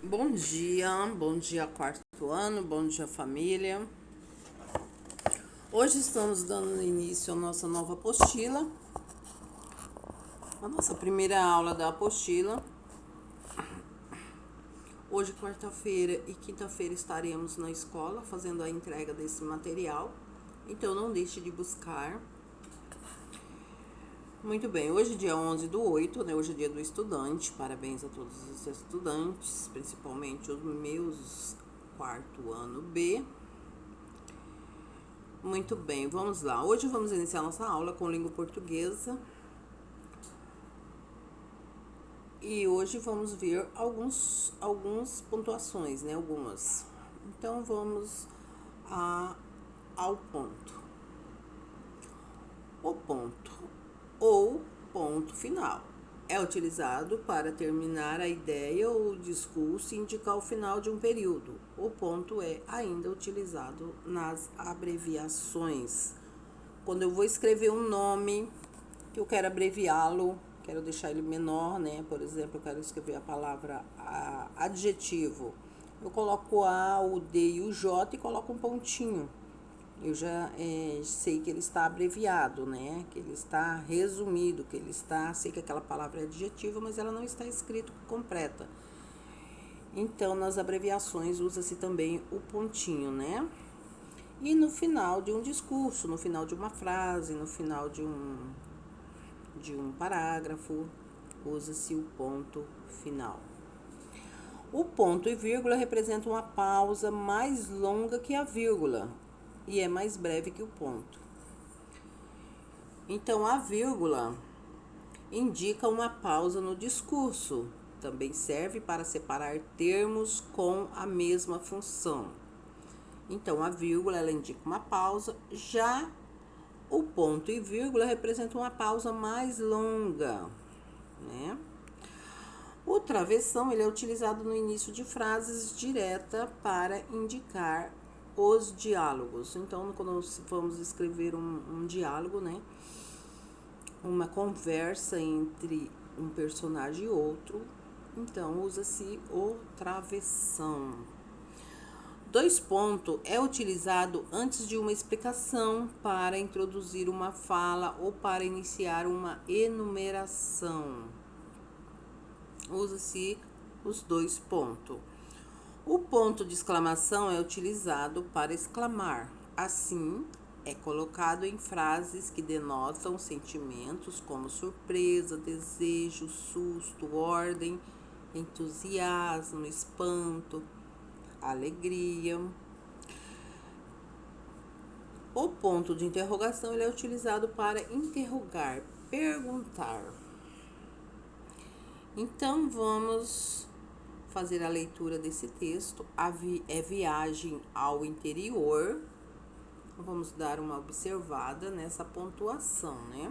Bom dia quarto ano, bom dia família. Hoje estamos dando início à nossa nova apostila, a nossa primeira aula da apostila. Hoje, quarta-feira e quinta-feira, estaremos na escola fazendo a entrega desse material, então não deixe de buscar. Muito bem, hoje dia 11/8, né? Hoje é dia do estudante, parabéns a todos os estudantes, principalmente os meus quarto ano B. Muito bem, vamos lá. Hoje vamos iniciar nossa aula com língua portuguesa. E hoje vamos ver algumas pontuações, né? Algumas. Então vamos ao ponto. O ponto ou ponto final é utilizado para terminar a ideia ou o discurso e indicar o final de um período. O ponto é ainda utilizado nas abreviações. Quando eu vou escrever um nome, que eu quero abreviá-lo, quero deixar ele menor, né? Por exemplo, eu quero escrever a palavra adjetivo. Eu coloco A, o D e o J e coloco um pontinho. Eu já sei que ele está abreviado, né? Que ele está resumido, que ele está... Sei que aquela palavra é adjetiva, mas ela não está escrita completa. Então, nas abreviações, usa-se também o pontinho, né? E no final de um discurso, no final de uma frase, no final de um parágrafo, usa-se o ponto final. O ponto e vírgula representam uma pausa mais longa que a vírgula e é mais breve que o ponto. Então, a vírgula indica uma pausa no discurso. Também serve para separar termos com a mesma função. Então, a vírgula ela indica uma pausa, já o ponto e vírgula representam uma pausa mais longa, né? O travessão ele é utilizado no início de frases direta para indicar os diálogos. Então, quando vamos escrever um diálogo, né? Uma conversa entre um personagem e outro, então usa-se o travessão. Dois pontos é utilizado antes de uma explicação para introduzir uma fala ou para iniciar uma enumeração. Usa-se os dois pontos. O ponto de exclamação é utilizado para exclamar. Assim, é colocado em frases que denotam sentimentos como surpresa, desejo, susto, ordem, entusiasmo, espanto, alegria. O ponto de interrogação ele é utilizado para interrogar, perguntar. Então, vamos fazer a leitura desse texto. É viagem ao interior. Vamos dar uma observada nessa pontuação, né?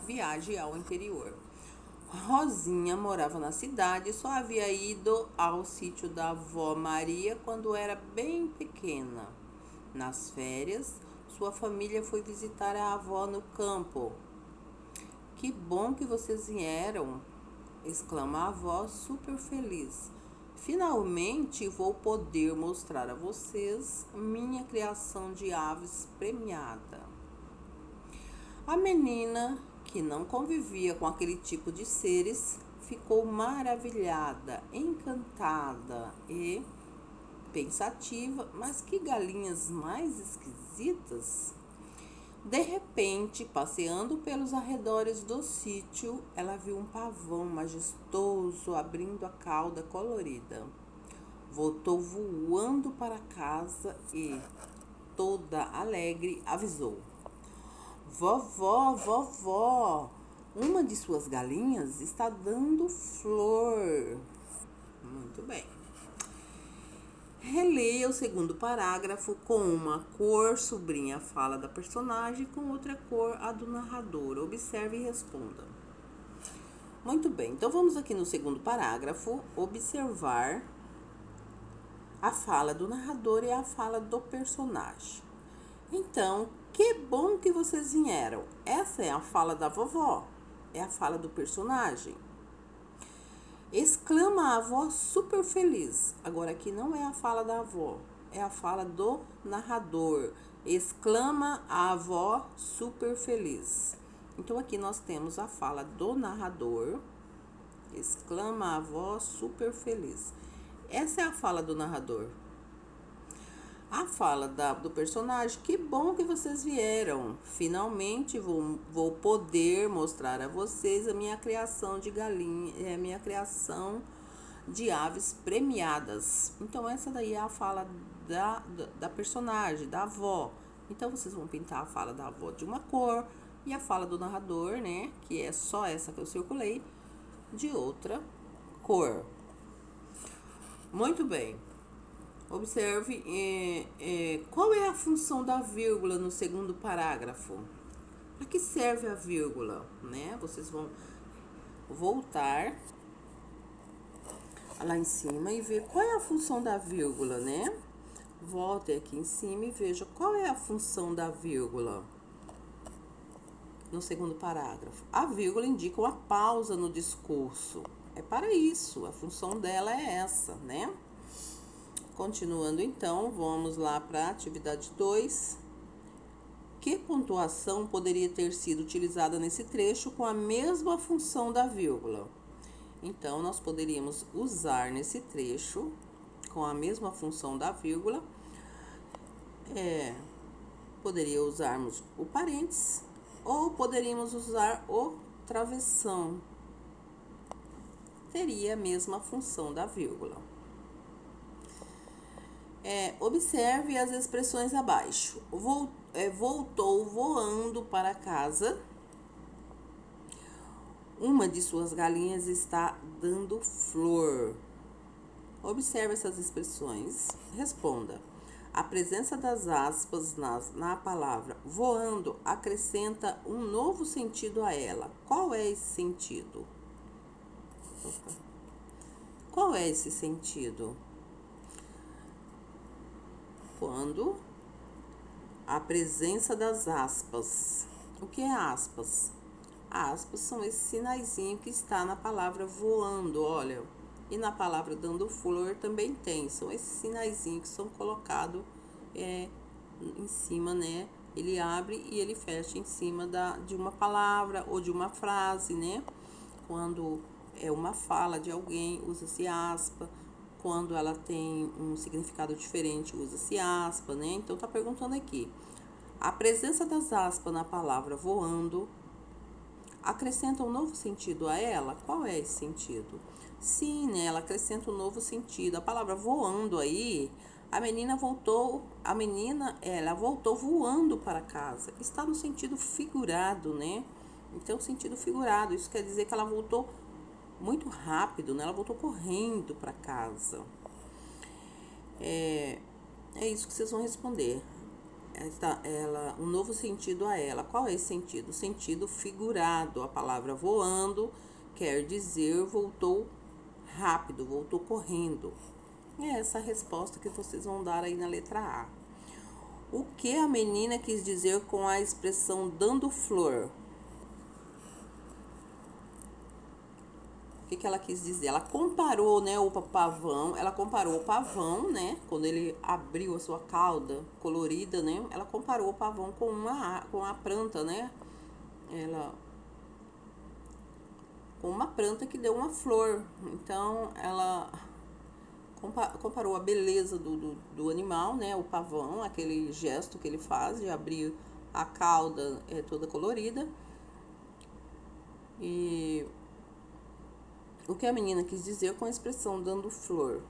Viagem ao interior. Rosinha morava na cidade e só havia ido ao sítio da avó Maria quando era bem pequena. Nas férias, sua família foi visitar a avó no campo. Que bom que vocês vieram! Exclama a avó super feliz. Finalmente vou poder mostrar a vocês minha criação de aves premiada. A menina, que não convivia com aquele tipo de seres, ficou maravilhada, encantada e pensativa. Mas que galinhas mais esquisitas! De repente, passeando pelos arredores do sítio, ela viu um pavão majestoso abrindo a cauda colorida. Voltou voando para casa e, toda alegre, avisou: Vovó, vovó, uma de suas galinhas está dando flor. Muito bem. Releia o segundo parágrafo com uma cor sobrinha a fala da personagem, com outra cor a do narrador. Observe e responda. Muito bem, então vamos aqui no segundo parágrafo observar a fala do narrador e a fala do personagem. Então, que bom que vocês vieram. Essa é a fala da vovó, é a fala do personagem. Exclama a avó super feliz. Agora aqui não é a fala da avó, é a fala do narrador. Exclama a avó super feliz. Então aqui nós temos a fala do narrador. Exclama a avó super feliz. Essa é a fala do narrador. A fala do personagem: que bom que vocês vieram. Finalmente vou poder mostrar a vocês a minha criação de galinha, minha criação de aves premiadas. Então essa daí é a fala da personagem, da avó. Então vocês vão pintar a fala da avó de uma cor e a fala do narrador, né, que é só essa que eu circulei, de outra cor. Muito bem. Observe qual é a função da vírgula no segundo parágrafo. Para que serve a vírgula, né? Vocês vão voltar lá em cima e ver qual é a função da vírgula, né? Voltem aqui em cima e veja qual é a função da vírgula no segundo parágrafo. A vírgula indica uma pausa no discurso. É para isso, a função dela é essa, né? Continuando então, vamos lá para a atividade 2. Que pontuação poderia ter sido utilizada nesse trecho com a mesma função da vírgula? Então, nós poderíamos usar nesse trecho, com a mesma função da vírgula, poderia usarmos o parênteses ou poderíamos usar o travessão. Teria a mesma função da vírgula. Observe as expressões abaixo. Voltou voando para casa. Uma de suas galinhas está dando flor. Observe essas expressões. Responda. A presença das aspas na palavra voando acrescenta um novo sentido a ela. Qual é esse sentido? Qual é esse sentido? Quando a presença das aspas. O que é aspas? Aspas são esse sinaizinho que está na palavra voando, olha. E na palavra dando flor também tem. São esses sinaizinhos que são colocados em cima, né? Ele abre e ele fecha em cima de uma palavra ou de uma frase, né? Quando é uma fala de alguém, usa-se aspa. Quando ela tem um significado diferente, usa-se aspa, né? Então, tá perguntando aqui. A presença das aspas na palavra voando acrescenta um novo sentido a ela? Qual é esse sentido? Sim, né? Ela acrescenta um novo sentido. A palavra voando aí, ela voltou voando para casa. Está no sentido figurado, né? Então, sentido figurado, isso quer dizer que ela voltou muito rápido, né? Ela voltou correndo para casa. É isso que vocês vão responder. Um novo sentido a ela. Qual é esse sentido? Sentido figurado. A palavra voando quer dizer voltou rápido, voltou correndo. É essa a resposta que vocês vão dar aí na letra A. O que a menina quis dizer com a expressão dando flor? O que ela quis dizer? Ela comparou, né, o pavão, né, quando ele abriu a sua cauda colorida, né, ela comparou o pavão com a planta, né, com uma planta que deu uma flor. Então, ela comparou a beleza do animal, né, o pavão, aquele gesto que ele faz de abrir a cauda toda colorida. E o que a menina quis dizer com a expressão dando flor,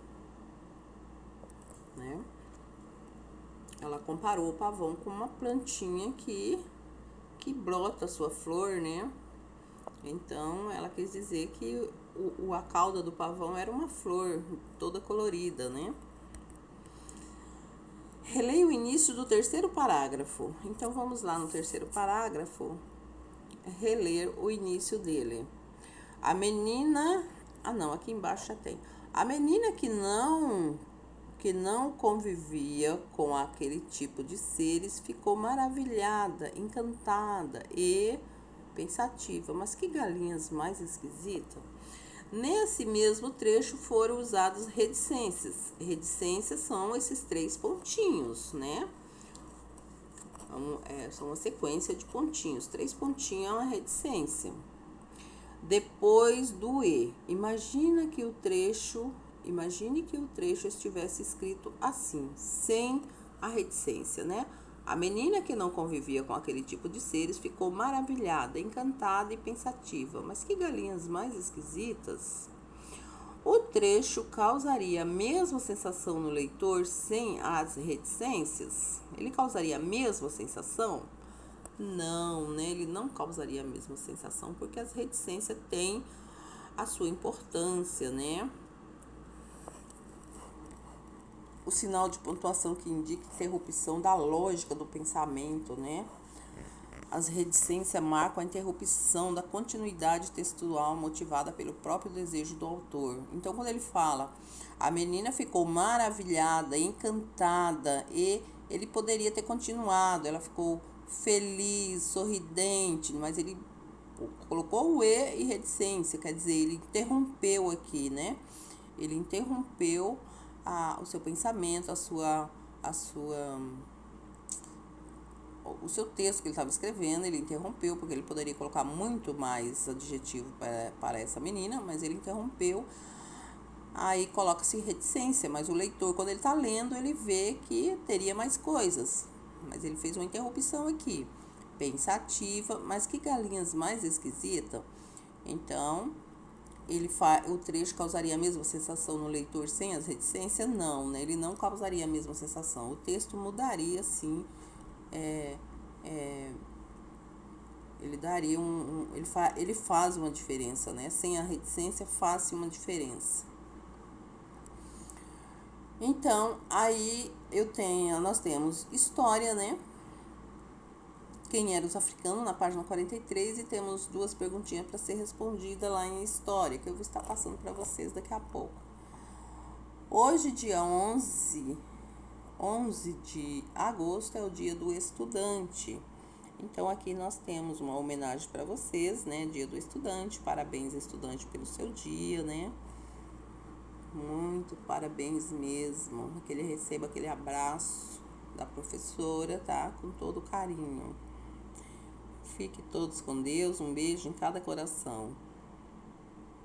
né? Ela comparou o pavão com uma plantinha que brota sua flor, né? Então, ela quis dizer que a cauda do pavão era uma flor toda colorida, né? Releia o início do terceiro parágrafo. Então, vamos lá no terceiro parágrafo, reler o início dele. A menina... aqui embaixo já tem. A menina que não convivia com aquele tipo de seres ficou maravilhada, encantada e pensativa. Mas que galinhas mais esquisitas. Nesse mesmo trecho foram usadas reticências. Reticências são esses 3 pontinhos, né? São uma sequência de pontinhos. 3 pontinhos é uma reticência. Depois do e, imagine que o trecho estivesse escrito assim, sem a reticência, né? A menina que não convivia com aquele tipo de seres ficou maravilhada, encantada e pensativa. Mas que galinhas mais esquisitas! O trecho causaria a mesma sensação no leitor sem as reticências? Ele causaria a mesma sensação? Não, né? Ele não causaria a mesma sensação, porque as reticências têm a sua importância, né? O sinal de pontuação que indica interrupção da lógica do pensamento, né? As reticências marcam a interrupção da continuidade textual motivada pelo próprio desejo do autor. Então, quando ele fala, a menina ficou maravilhada, encantada, e ele poderia ter continuado, ela ficou feliz, sorridente, mas ele colocou o e reticência, quer dizer, ele interrompeu aqui, né? Ele interrompeu o seu pensamento, o seu texto que ele estava escrevendo, ele interrompeu, porque ele poderia colocar muito mais adjetivo para essa menina, mas ele interrompeu. Aí coloca-se reticência, mas o leitor, quando ele está lendo, ele vê que teria mais coisas. Mas ele fez uma interrupção aqui, pensativa, mas que galinhas mais esquisita. Então, o trecho causaria a mesma sensação no leitor sem as reticências? Não, né? Ele não causaria a mesma sensação. O texto mudaria, sim. Ele daria ele faz uma diferença, né? Sem a reticência faz uma diferença. Então, aí nós temos história, né? Quem eram os africanos, na página 43, e temos 2 perguntinhas para ser respondida lá em história, que eu vou estar passando para vocês daqui a pouco. Hoje, dia 11 de agosto, é o dia do estudante. Então, aqui nós temos uma homenagem para vocês, né? Dia do estudante, parabéns, estudante, pelo seu dia, né? Muito parabéns mesmo, que ele receba aquele abraço da professora, tá? Com todo carinho. Fique todos com Deus, um beijo em cada coração.